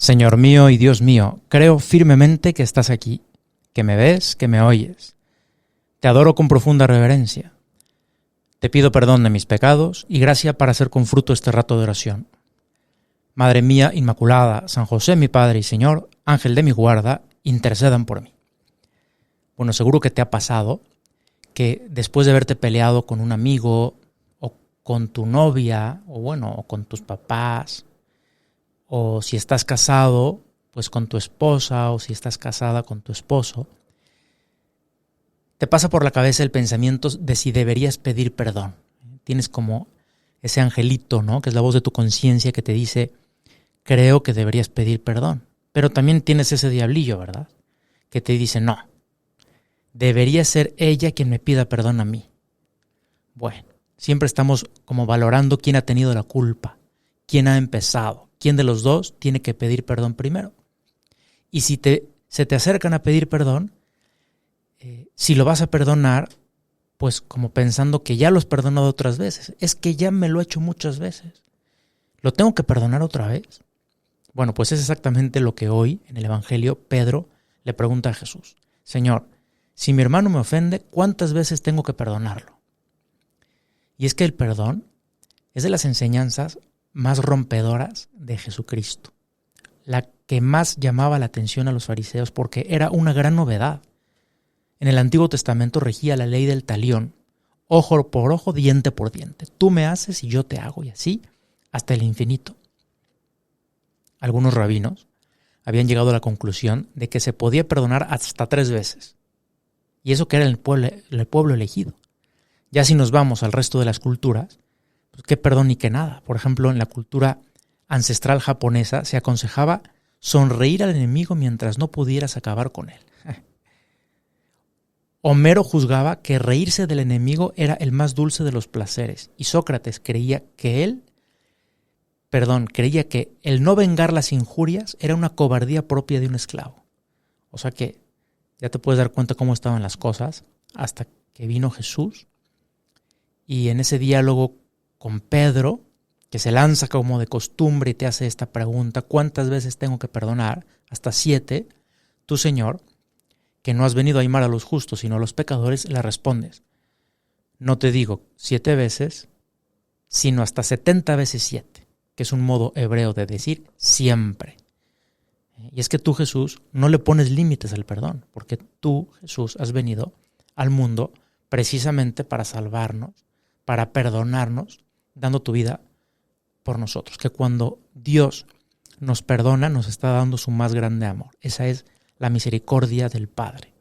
Señor mío y Dios mío, creo firmemente que estás aquí, que me ves, que me oyes. Te adoro con profunda reverencia. Te pido perdón de mis pecados y gracia para hacer con fruto este rato de oración. Madre mía Inmaculada, San José mi Padre y Señor, Ángel de mi guarda, intercedan por mí. Bueno, seguro que te ha pasado que después de haberte peleado con un amigo o con tu novia o con tus papás, o si estás casado, pues con tu esposa, o si estás casada con tu esposo, te pasa por la cabeza el pensamiento de si deberías pedir perdón. Tienes como ese angelito, ¿no? Que es la voz de tu conciencia que te dice, creo que deberías pedir perdón. Pero también tienes ese diablillo, ¿verdad? Que te dice, no, debería ser ella quien me pida perdón a mí. Bueno, siempre estamos como valorando quién ha tenido la culpa, quién ha empezado, quién de los dos tiene que pedir perdón primero. Y si se te acercan a pedir perdón, si lo vas a perdonar, pues como pensando que ya lo has perdonado otras veces. Es que ya me lo he hecho muchas veces. ¿Lo tengo que perdonar otra vez? Bueno, pues es exactamente lo que hoy en el Evangelio Pedro le pregunta a Jesús. Señor, si mi hermano me ofende, ¿cuántas veces tengo que perdonarlo? Y es que el perdón es de las enseñanzas más rompedoras de Jesucristo. La que más llamaba la atención a los fariseos porque era una gran novedad. En el Antiguo Testamento regía la ley del talión, ojo por ojo, diente por diente. Tú me haces y yo te hago, y así hasta el infinito. Algunos rabinos habían llegado a la conclusión de que se podía perdonar hasta 3 veces. Y eso que era el pueblo elegido. Ya si nos vamos al resto de las culturas, pues qué perdón ni qué nada. Por ejemplo, en la cultura ancestral japonesa se aconsejaba sonreír al enemigo mientras no pudieras acabar con él. Homero juzgaba que reírse del enemigo era el más dulce de los placeres, y Sócrates creía que el no vengar las injurias era una cobardía propia de un esclavo. O sea que ya te puedes dar cuenta cómo estaban las cosas hasta que vino Jesús, y en ese diálogo con Pedro, que se lanza como de costumbre y te hace esta pregunta, ¿cuántas veces tengo que perdonar? Hasta 7, tú, Señor, que no has venido a llamar a los justos sino a los pecadores, le respondes, no te digo 7 veces, sino hasta 70 veces 7, que es un modo hebreo de decir siempre. Y es que tú, Jesús, no le pones límites al perdón, porque tú, Jesús, has venido al mundo precisamente para salvarnos, para perdonarnos, dando tu vida por nosotros. Que cuando Dios nos perdona, nos está dando su más grande amor. Esa es la misericordia del Padre.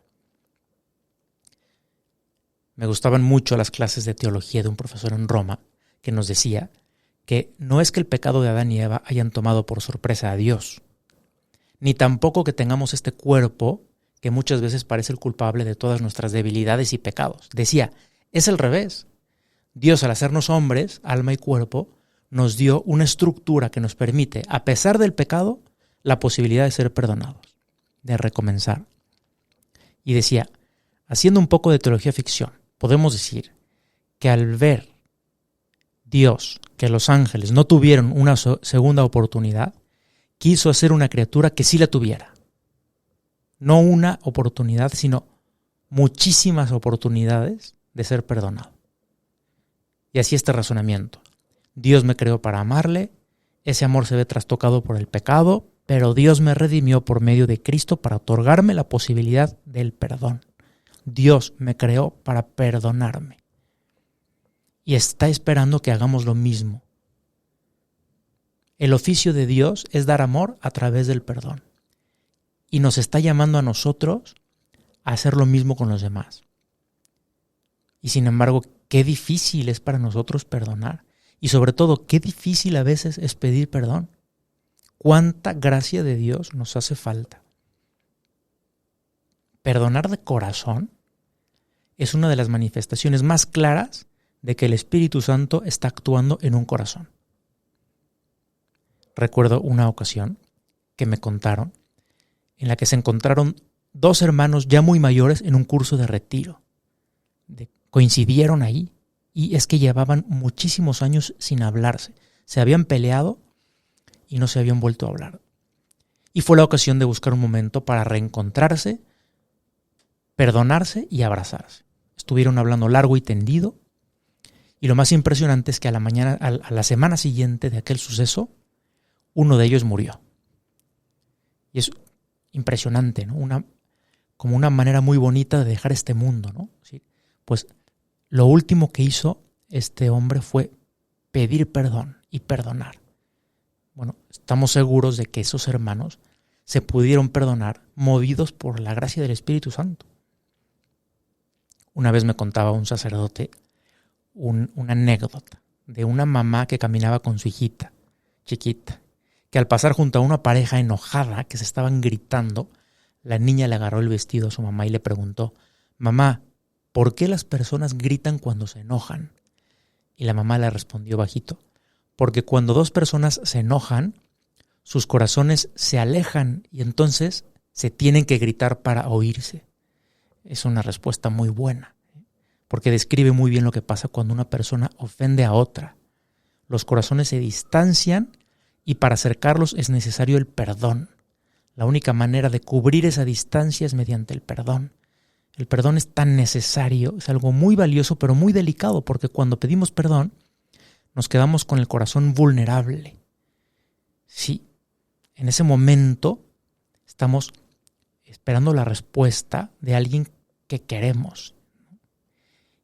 Me gustaban mucho las clases de teología de un profesor en Roma que nos decía que no es que el pecado de Adán y Eva hayan tomado por sorpresa a Dios, ni tampoco que tengamos este cuerpo que muchas veces parece el culpable de todas nuestras debilidades y pecados. Decía, es al revés. Dios, al hacernos hombres, alma y cuerpo, nos dio una estructura que nos permite, a pesar del pecado, la posibilidad de ser perdonados, de recomenzar. Y decía, haciendo un poco de teología ficción, podemos decir que al ver Dios que los ángeles no tuvieron una segunda oportunidad, quiso hacer una criatura que sí la tuviera. No una oportunidad, sino muchísimas oportunidades de ser perdonado. Y así este razonamiento. Dios me creó para amarle, ese amor se ve trastocado por el pecado, pero Dios me redimió por medio de Cristo para otorgarme la posibilidad del perdón. Dios me creó para perdonarme. Y está esperando que hagamos lo mismo. El oficio de Dios es dar amor a través del perdón. Y nos está llamando a nosotros a hacer lo mismo con los demás. Y sin embargo, qué difícil es para nosotros perdonar. Y sobre todo, qué difícil a veces es pedir perdón. Cuánta gracia de Dios nos hace falta. Perdonar de corazón es una de las manifestaciones más claras de que el Espíritu Santo está actuando en un corazón. Recuerdo una ocasión que me contaron en la que se encontraron 2 hermanos ya muy mayores en un curso de retiro. Coincidieron ahí y es que llevaban muchísimos años sin hablarse. Se habían peleado y no se habían vuelto a hablar. Y fue la ocasión de buscar un momento para reencontrarse, perdonarse y abrazarse. Estuvieron hablando largo y tendido. Y lo más impresionante es que a la semana siguiente de aquel suceso, uno de ellos murió. Y es impresionante, ¿no? Como una manera muy bonita de dejar este mundo, ¿no? Sí. Pues lo último que hizo este hombre fue pedir perdón y perdonar. Bueno, estamos seguros de que esos hermanos se pudieron perdonar movidos por la gracia del Espíritu Santo. Una vez me contaba un sacerdote una anécdota de una mamá que caminaba con su hijita chiquita, que al pasar junto a una pareja enojada que se estaban gritando, la niña le agarró el vestido a su mamá y le preguntó: «Mamá, ¿por qué las personas gritan cuando se enojan?». Y la mamá le respondió bajito: «Porque cuando dos personas se enojan, sus corazones se alejan y entonces se tienen que gritar para oírse». Es una respuesta muy buena, porque describe muy bien lo que pasa cuando una persona ofende a otra. Los corazones se distancian y para acercarlos es necesario el perdón. La única manera de cubrir esa distancia es mediante el perdón. El perdón es tan necesario, es algo muy valioso pero muy delicado, porque cuando pedimos perdón nos quedamos con el corazón vulnerable. Sí, en ese momento estamos esperando la respuesta de alguien que queremos.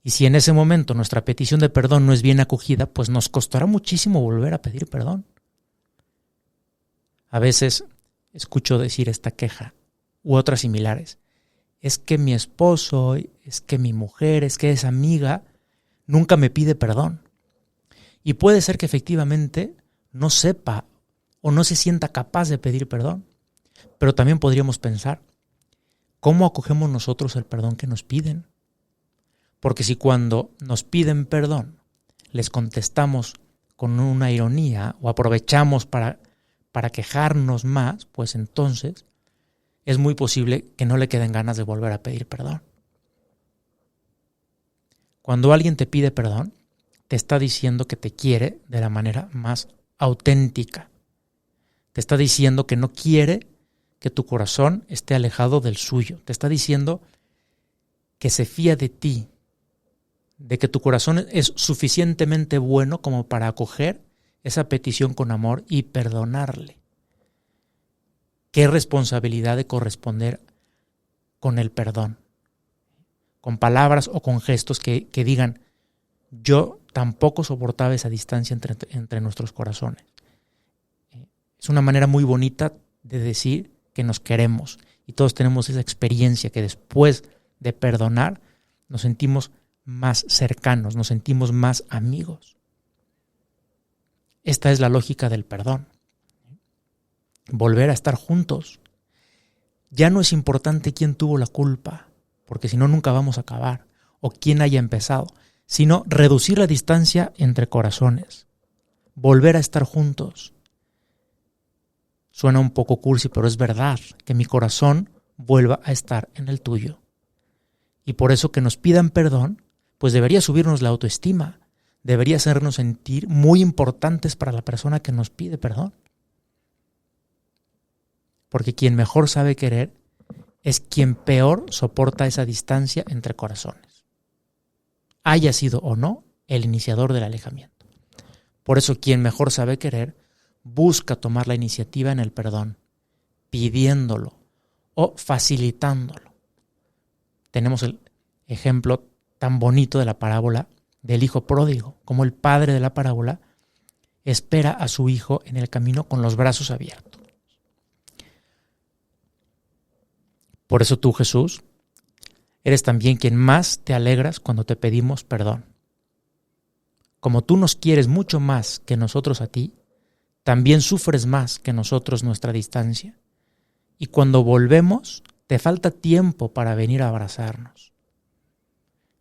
Y si en ese momento nuestra petición de perdón no es bien acogida, pues nos costará muchísimo volver a pedir perdón. A veces escucho decir esta queja u otras similares: es que mi esposo, es que mi mujer, es que esa amiga nunca me pide perdón. Y puede ser que efectivamente no sepa o no se sienta capaz de pedir perdón. Pero también podríamos pensar: ¿cómo acogemos nosotros el perdón que nos piden? Porque si cuando nos piden perdón les contestamos con una ironía o aprovechamos para quejarnos más, pues entonces es muy posible que no le queden ganas de volver a pedir perdón. Cuando alguien te pide perdón, te está diciendo que te quiere de la manera más auténtica. Te está diciendo que no quiere que tu corazón esté alejado del suyo. Te está diciendo que se fía de ti, de que tu corazón es suficientemente bueno como para acoger esa petición con amor y perdonarle. Qué responsabilidad de corresponder con el perdón, con palabras o con gestos que digan: yo tampoco soportaba esa distancia entre nuestros corazones. Es una manera muy bonita de decir que nos queremos, y todos tenemos esa experiencia que después de perdonar nos sentimos más cercanos, nos sentimos más amigos. Esta es la lógica del perdón. Volver a estar juntos. Ya no es importante quién tuvo la culpa, porque si no nunca vamos a acabar, o quién haya empezado, sino reducir la distancia entre corazones. Volver a estar juntos. Suena un poco cursi, pero es verdad, que mi corazón vuelva a estar en el tuyo. Y por eso que nos pidan perdón, pues debería subirnos la autoestima, debería hacernos sentir muy importantes para la persona que nos pide perdón. Porque quien mejor sabe querer es quien peor soporta esa distancia entre corazones, haya sido o no el iniciador del alejamiento. Por eso quien mejor sabe querer busca tomar la iniciativa en el perdón, pidiéndolo o facilitándolo. Tenemos el ejemplo tan bonito de la parábola del hijo pródigo, como el padre de la parábola espera a su hijo en el camino con los brazos abiertos. Por eso tú, Jesús, eres también quien más te alegras cuando te pedimos perdón. Como tú nos quieres mucho más que nosotros a ti, también sufres más que nosotros nuestra distancia. Y cuando volvemos, te falta tiempo para venir a abrazarnos.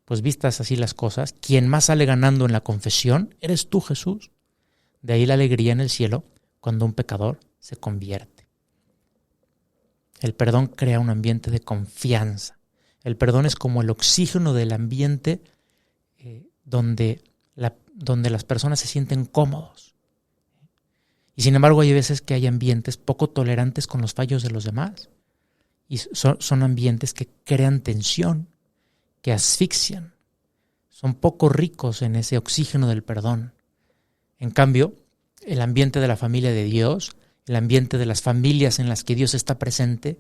Pues vistas así las cosas, quien más sale ganando en la confesión eres tú, Jesús. De ahí la alegría en el cielo cuando un pecador se convierte. El perdón crea un ambiente de confianza. El perdón es como el oxígeno del ambiente donde las personas se sienten cómodos. Y sin embargo hay veces que hay ambientes poco tolerantes con los fallos de los demás. Y son ambientes que crean tensión, que asfixian. Son poco ricos en ese oxígeno del perdón. En cambio, el ambiente de la familia de Dios, el ambiente de las familias en las que Dios está presente,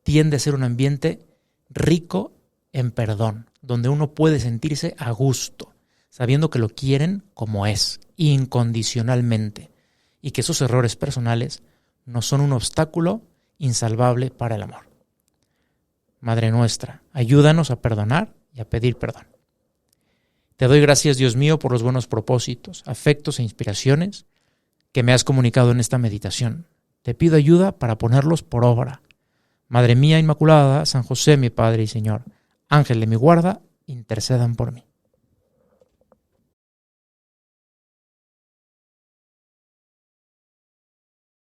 tiende a ser un ambiente rico en perdón, donde uno puede sentirse a gusto, sabiendo que lo quieren como es, incondicionalmente, y que esos errores personales no son un obstáculo insalvable para el amor. Madre nuestra, ayúdanos a perdonar y a pedir perdón. Te doy gracias, Dios mío, por los buenos propósitos, afectos e inspiraciones que me has comunicado en esta meditación. Te pido ayuda para ponerlos por obra. Madre mía Inmaculada, San José, mi Padre y Señor, Ángel de mi guarda, intercedan por mí.